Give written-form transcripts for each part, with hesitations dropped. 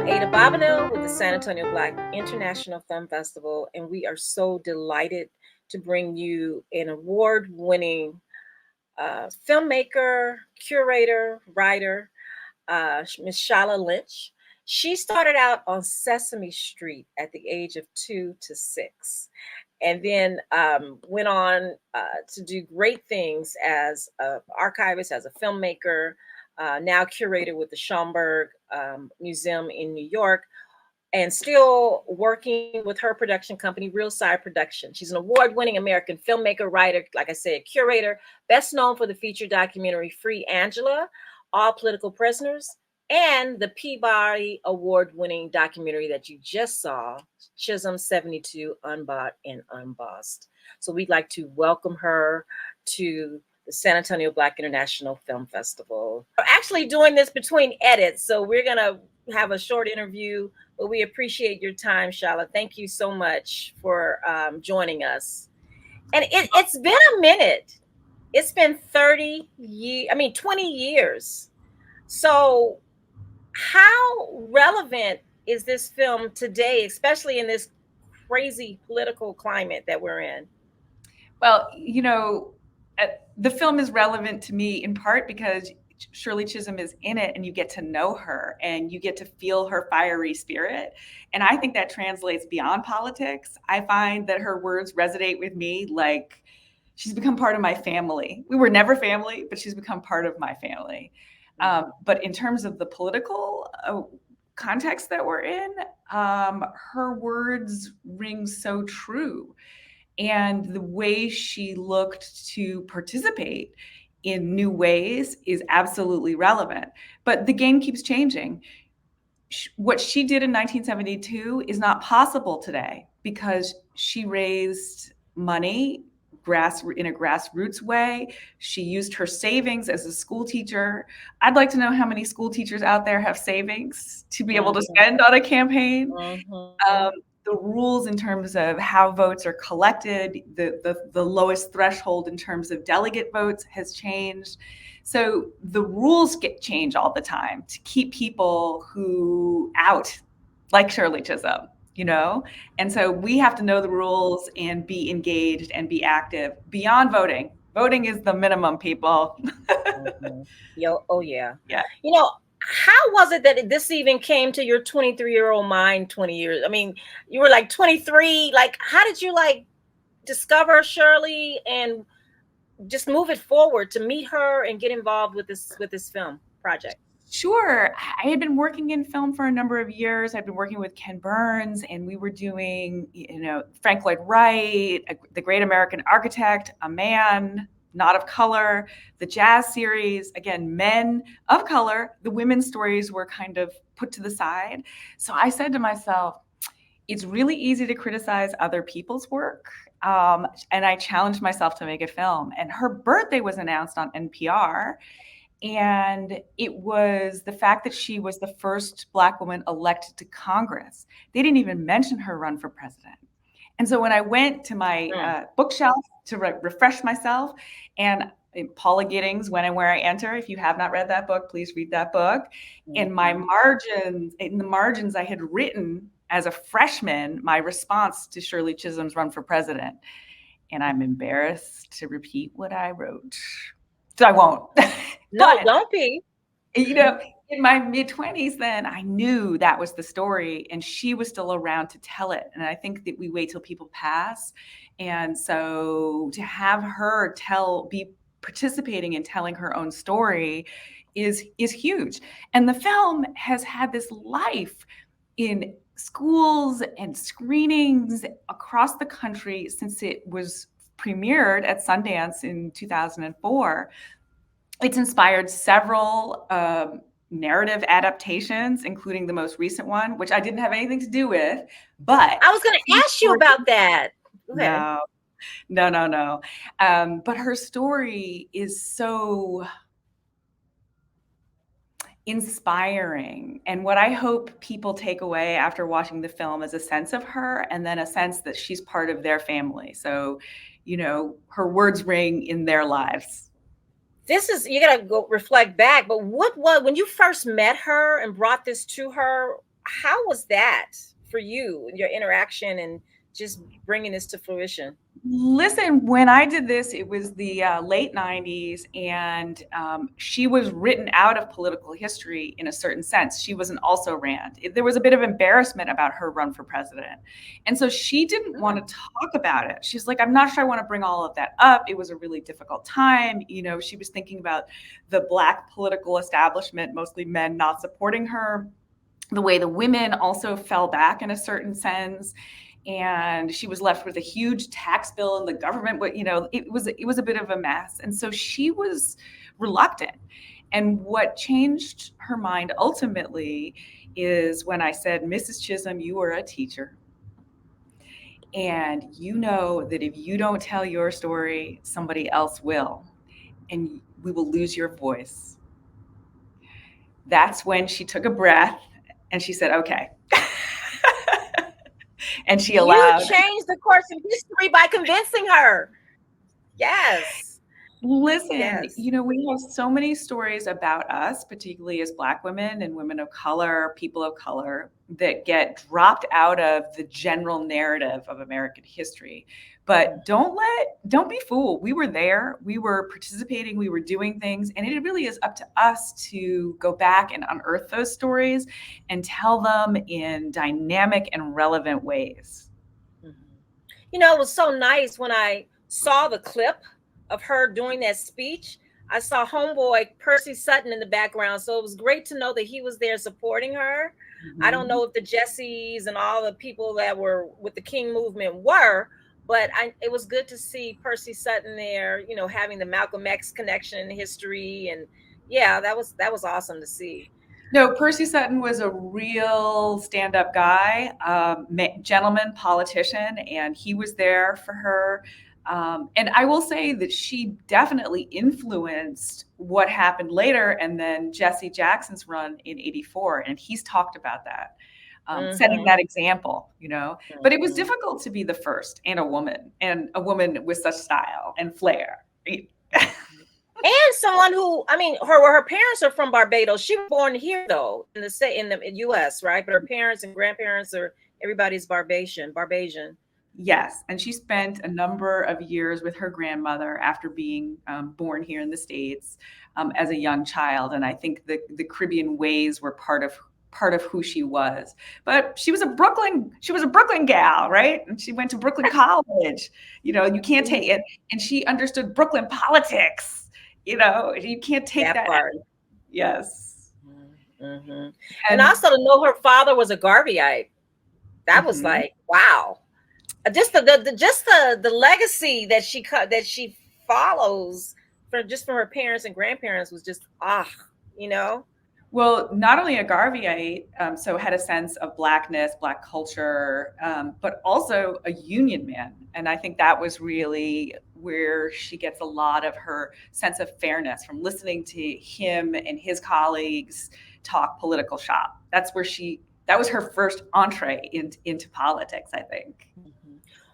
I'm Ada Babineaux with the San Antonio Black International Film Festival, and we are so delighted to bring you an award-winning filmmaker, curator, writer, Miss Shola Lynch. She started out on Sesame Street at the age of 2 to 6, and then went on to do great things as an archivist, as a filmmaker, now curator with the Schomburg Museum in New York, and still working with her production company, Real Side Production. She's an award-winning American filmmaker, writer, like I said, curator, best known for the feature documentary Free Angela, All Political Prisoners, and the Peabody Award-winning documentary that you just saw, Chisholm 72, Unbought and Unbossed. So we'd like to welcome her to the San Antonio Black International Film Festival. We're actually doing this between edits, so we're gonna have a short interview, but we appreciate your time, Shola. Thank you so much for joining us. And it's been a minute. It's been 20 years. So how relevant is this film today, especially in this crazy political climate that we're in? Well, the film is relevant to me in part because Shirley Chisholm is in it and you get to know her and you get to feel her fiery spirit. And I think that translates beyond politics. I find that her words resonate with me like she's become part of my family. We were never family, but she's become part of my family. But in terms of the political context that we're in, her words ring so true. And the way she looked to participate in new ways is absolutely relevant. But the game keeps changing. What she did in 1972 is not possible today because she raised money in a grassroots way. She used her savings as a school teacher. I'd like to know how many school teachers out there have savings to be able to spend on a campaign. The rules in terms of how votes are collected, the lowest threshold in terms of delegate votes has changed. So the rules get changed all the time to keep people who out, like Shirley Chisholm, And so we have to know the rules and be engaged and be active beyond voting. Voting is the minimum, people. Oh, yeah. Yeah. How was it that this even came to your 23-year-old mind 20 years? I mean, you were like 23. Like, how did you discover Shirley and just move it forward to meet her and get involved with this film project? Sure. I had been working in film for a number of years. I'd been working with Ken Burns, and we were doing, Frank Lloyd Wright, The Great American Architect, A Man Not of Color, the Jazz series, again, men of color. The women's stories were kind of put to the side. So I said to myself, it's really easy to criticize other people's work. And I challenged myself to make a film. And her birthday was announced on NPR. And it was the fact that she was the first Black woman elected to Congress. They didn't even mention her run for president. And so when I went to my bookshelf to refresh myself, and Paula Giddings, When and Where I Enter, if you have not read that book, please read that book. In the margins, I had written as a freshman my response to Shirley Chisholm's run for president. And I'm embarrassed to repeat what I wrote. So I won't. No, don't be. In my mid-20s then, I knew that was the story, and she was still around to tell it. And I think that we wait till people pass. And so to have her be participating in telling her own story is huge. And the film has had this life in schools and screenings across the country since it was premiered at Sundance in 2004. It's inspired several narrative adaptations, including the most recent one, which I didn't have anything to do with, but I was going to ask you about that. No. But her story is so inspiring. And what I hope people take away after watching the film is a sense of her, and then a sense that she's part of their family. So, her words ring in their lives. You gotta go reflect back, but when you first met her and brought this to her, how was that for you, your interaction and just bringing this to fruition? Listen, when I did this, it was the late 90s, and she was written out of political history in a certain sense. She was an also ran. There was a bit of embarrassment about her run for president. And so she didn't want to talk about it. She's like, I'm not sure I want to bring all of that up. It was a really difficult time. You know, she was thinking about the Black political establishment, mostly men, not supporting her, the way the women also fell back in a certain sense, and she was left with a huge tax bill, and the government, it was a bit of a mess. And so she was reluctant. And what changed her mind ultimately is when I said, Mrs. Chisholm, you are a teacher, and you know that if you don't tell your story, somebody else will, and we will lose your voice. That's when she took a breath and she said, okay. And she allowed. You changed the course of history by convincing her. Yes. Listen, Yes. you know, we have so many stories about us, particularly as Black women and women of color, people of color, that get dropped out of the general narrative of American history. But don't be fooled. We were there, we were participating, we were doing things, and it really is up to us to go back and unearth those stories and tell them in dynamic and relevant ways. You know, it was so nice when I saw the clip of her doing that speech. I saw homeboy Percy Sutton in the background, so it was great to know that he was there supporting her. I don't know if the Jessies and all the people that were with the King movement were, but it was good to see Percy Sutton there, you know, having the Malcolm X connection in history. And yeah, that was awesome to see. No, Percy Sutton was a real stand-up guy, gentleman, politician, and he was there for her. And I will say that she definitely influenced what happened later, and then Jesse Jackson's run in '84, and he's talked about that, setting that example, you know. But it was difficult to be the first and a woman with such style and flair. And someone who, I mean, her parents are from Barbados. She was born here though, in the U.S., right? But her parents and grandparents are everybody's Barbasian. Yes, and she spent a number of years with her grandmother after being born here in the States as a young child, and I think the Caribbean ways were part of who she was. But she was a Brooklyn gal, right? And she went to Brooklyn College. You know, you can't take it, and she understood Brooklyn politics. You know, you can't take that part. Yes. And also to know her father was a Garveyite. That was like, wow. Just the legacy that she follows from her parents and grandparents was just you know. Well, not only a Garveyite, so had a sense of Blackness, Black culture, but also a union man. And I think that was really where she gets a lot of her sense of fairness from listening to him and his colleagues talk political shop. That was her first entree into politics, I think.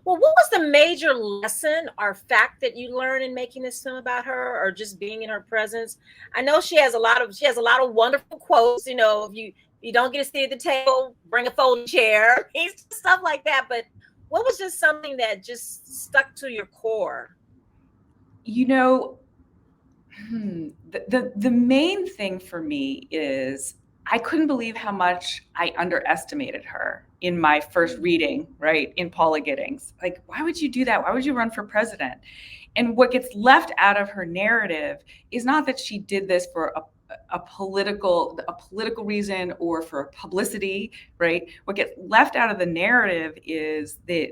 Well, what was the major lesson or fact that you learned in making this film about her, or just being in her presence? I know she has a lot of wonderful quotes. You know, if you don't get a seat at the table, bring a folding chair, stuff like that. But what was just something that just stuck to your core? You know, the main thing for me is I couldn't believe how much I underestimated her in my first reading, right, in Paula Giddings. Like, why would you do that? Why would you run for president? And what gets left out of her narrative is not that she did this for a political reason or for publicity, right? What gets left out of the narrative is that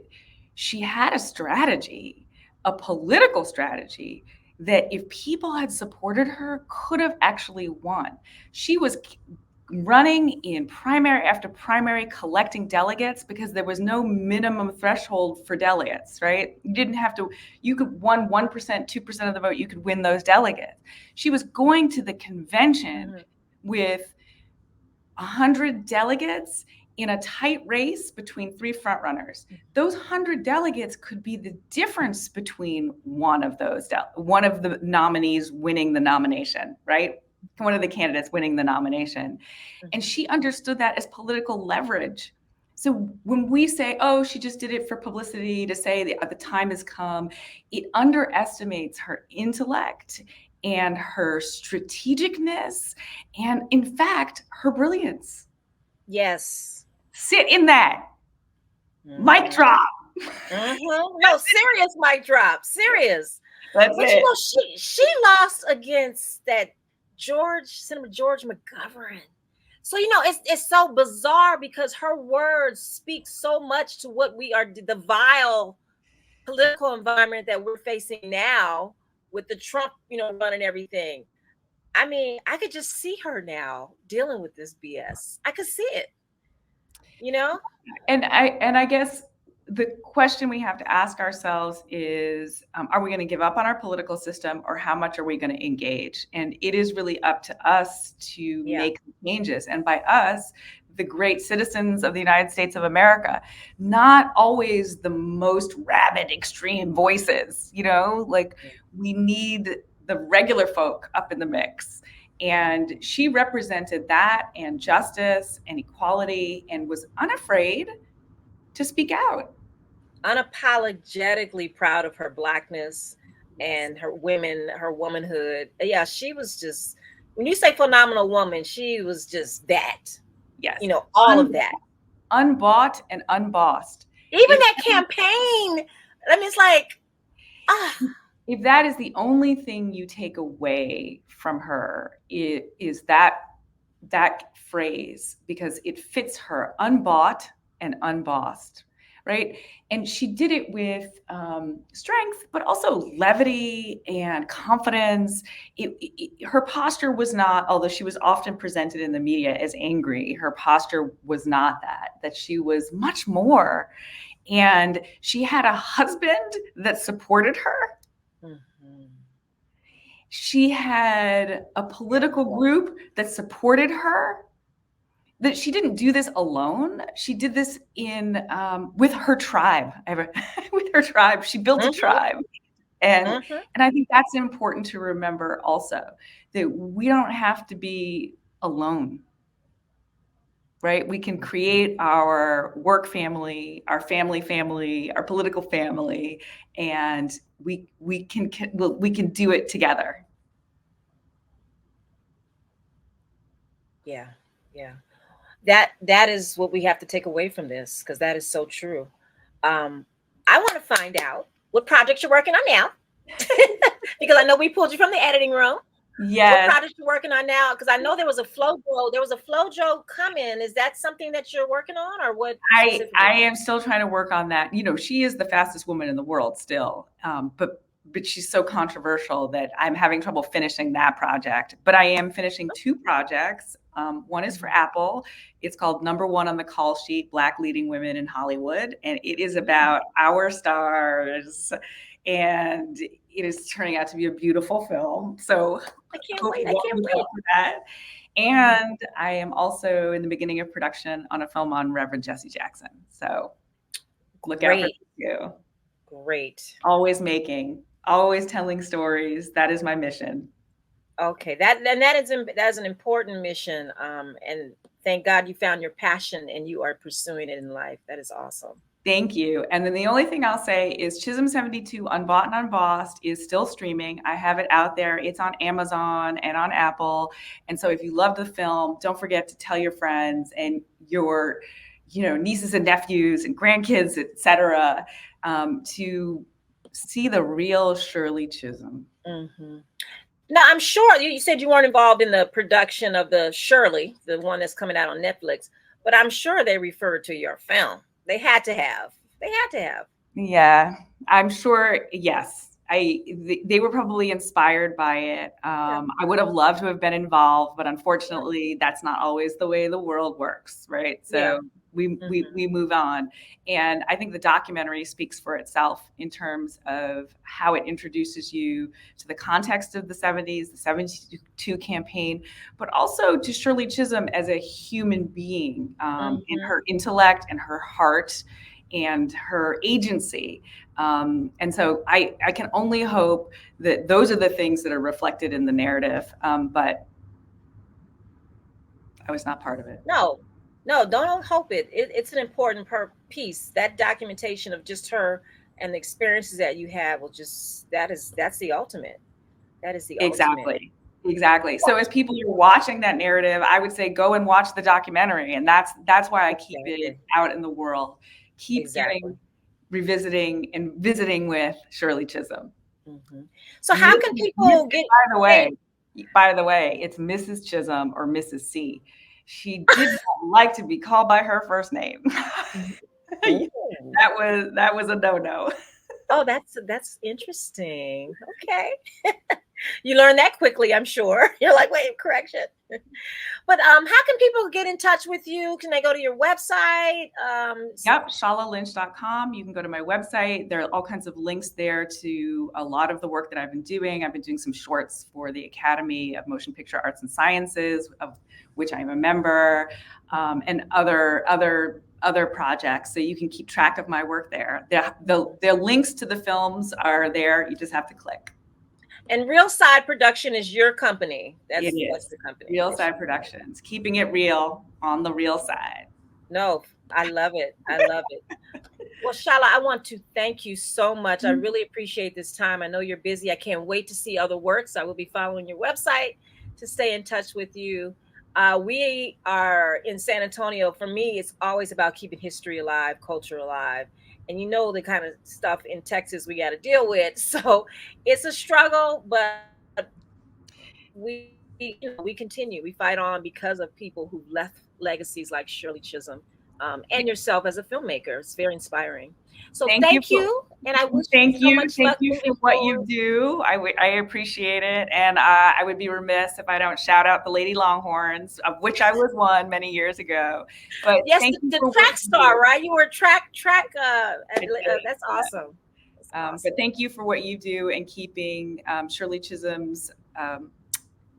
she had a strategy, a political strategy, that if people had supported her, could have actually won. She was running in primary after primary, collecting delegates because there was no minimum threshold for delegates, right? You could won 1%, 2% of the vote, you could win those delegates. She was going to the convention with 100 delegates in a tight race between three frontrunners. Those 100 delegates could be the difference between one of the nominees winning the nomination, right? one of the candidates winning the nomination. And Mhm. she understood that as political leverage. So when we say, oh, she just did it for publicity to say the time has come, it underestimates her intellect and her strategicness and, in fact, her brilliance. Yes. Sit in that. Mic Mhm. drop. No, serious mic drop. Serious. That's But you it. know, she lost against that Senator George McGovern. So you know, it's so bizarre because her words speak so much to what we are, the vile political environment that we're facing now with the Trump, running everything. I mean, I could just see her now dealing with this BS. I could see it, you know? And I guess the question we have to ask ourselves is, are we going to give up on our political system, or how much are we going to engage? And it is really up to us to Yeah. make changes. And by us, the great citizens of the United States of America, not always the most rabid, extreme voices, like we need the regular folk up in the mix. And she represented that and justice and equality and was unafraid to speak out. Unapologetically proud of her blackness Yes. and her womanhood. Yeah, she was just, when you say phenomenal woman, she was just that, Yes. all of Un- that. Unbought and unbossed. Even If that campaign, I mean, it's like, ah, if that is the only thing you take away from her, it is that phrase, because it fits her, unbought and unbossed, right? And she did it with strength, but also levity and confidence. Her posture was not, although she was often presented in the media as angry, her posture was not that she was much more. And she had a husband that supported her. mhm. She had a Yeah. political group that supported her. That she didn't do this alone. She did this in with her tribe. With her tribe, she built a Mhm, tribe, and mhm. and I think that's important to remember also, that we don't have to be alone, right? We can create our work family, our family, our political family, and we can do it together. Yeah, yeah. That is what we have to take away from this, because that is so true. Um, I want to find out what project you're working on now, because I know we pulled you from the editing room. What Yes. project you working on now? Because I know there was a FloJo. There was a FloJo coming. Is that something that you're working on, or what I specifically? am still trying to work on that. She is the fastest woman in the world still, but she's so controversial that I'm having trouble finishing that project. But I am finishing two projects. One is for Apple. It's called Number One on the Call Sheet: Black Leading Women in Hollywood, and it is about our stars. And it is turning out to be a beautiful film. So I I can't hope wait. you I all can't look out wait. for that. And I am also in the beginning of production on a film on Reverend Jesse Jackson. So look out for Great, you. great. Always making, always telling stories. That is my mission. Okay, that is an important mission. And thank God you found your passion and you are pursuing it in life. That is awesome. Thank you. And then the only thing I'll say is Chisholm 72 Unbought and Unbossed is still streaming. I have it out there. It's on Amazon and on Apple. And so if you love the film, don't forget to tell your friends and your nieces and nephews and grandkids, etc., to see the real Shirley Chisholm. Hmm. Now, I'm sure you said you weren't involved in the production of the Shirley, the one that's coming out on Netflix, but I'm sure they referred to your film. They had to have. They had to have. Yeah, I'm sure. Yes, they were probably inspired by it. Yeah. I would have loved to have been involved, but Yeah. unfortunately, that's not always the way the world works, right? Yeah. So we we Hmm. we move on, and I think the documentary speaks for itself in terms of how it introduces you to the context of the '70s, the '72 campaign, but also to Shirley Chisholm as a human being, in Hmm. her intellect and her heart and her agency. And so I can only hope that those are the things that are reflected in the narrative. But I was not part of it. No, no, don't hope it's an important piece. That documentation of just her and the experiences that you have will just that's the ultimate. That is the ultimate. Exactly. Exactly. So as people are watching that narrative, I would say go and watch the documentary. And that's why I keep it Exactly. out in the world. Keep Exactly. getting, revisiting and visiting with Shirley Chisholm. Hmm. So how can people get by the way, it's Mrs. Chisholm or Mrs. C. She did not like to be called by her first name. Oh, That was a no-no. oh, that's interesting. Okay. You learn that quickly, I'm sure. You're like, wait, correction. But how can people get in touch with you? Can they go to your website? Yep, sholalynch.com. You can go to my website. There are all kinds of links there to a lot of the work that I've been doing. I've been doing some shorts for the Academy of Motion Picture Arts and Sciences, of which I'm a member, and other projects. So you can keep track of my work there. The links to the films are there. You just have to click. And Real Side Production is your company. That's the company. Real Side Productions, keeping it real on the real side. No, I love it. I love it. Well, Shola, I want to thank you so much. I really appreciate this time. I know you're busy. I can't wait to see other works. I will be following your website to stay in touch with you. We are in San Antonio. For me, it's always about keeping history alive, culture alive. And you know the kind of stuff in Texas we got to deal with. So it's a struggle, but we continue. We fight on because of people who left legacies like Shirley Chisholm, and yourself as a filmmaker. It's very inspiring. So thank you, and I wish you so much luck for moving what you forward. do. I appreciate it, and I would be remiss if I don't shout out the Lady Longhorns, of which I was one many years ago. But Yes, thank you the for what track you star, do. right? You were a track. That's awesome. That's awesome. But thank you for what you do and keeping Shirley Chisholm's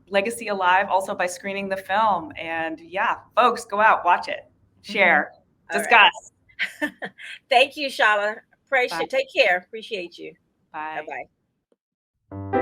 legacy alive, also by screening the film. And yeah, folks, go out, watch it, share, discuss. Right. Thank you, Shola. Take care. Appreciate you. Bye. Bye-bye.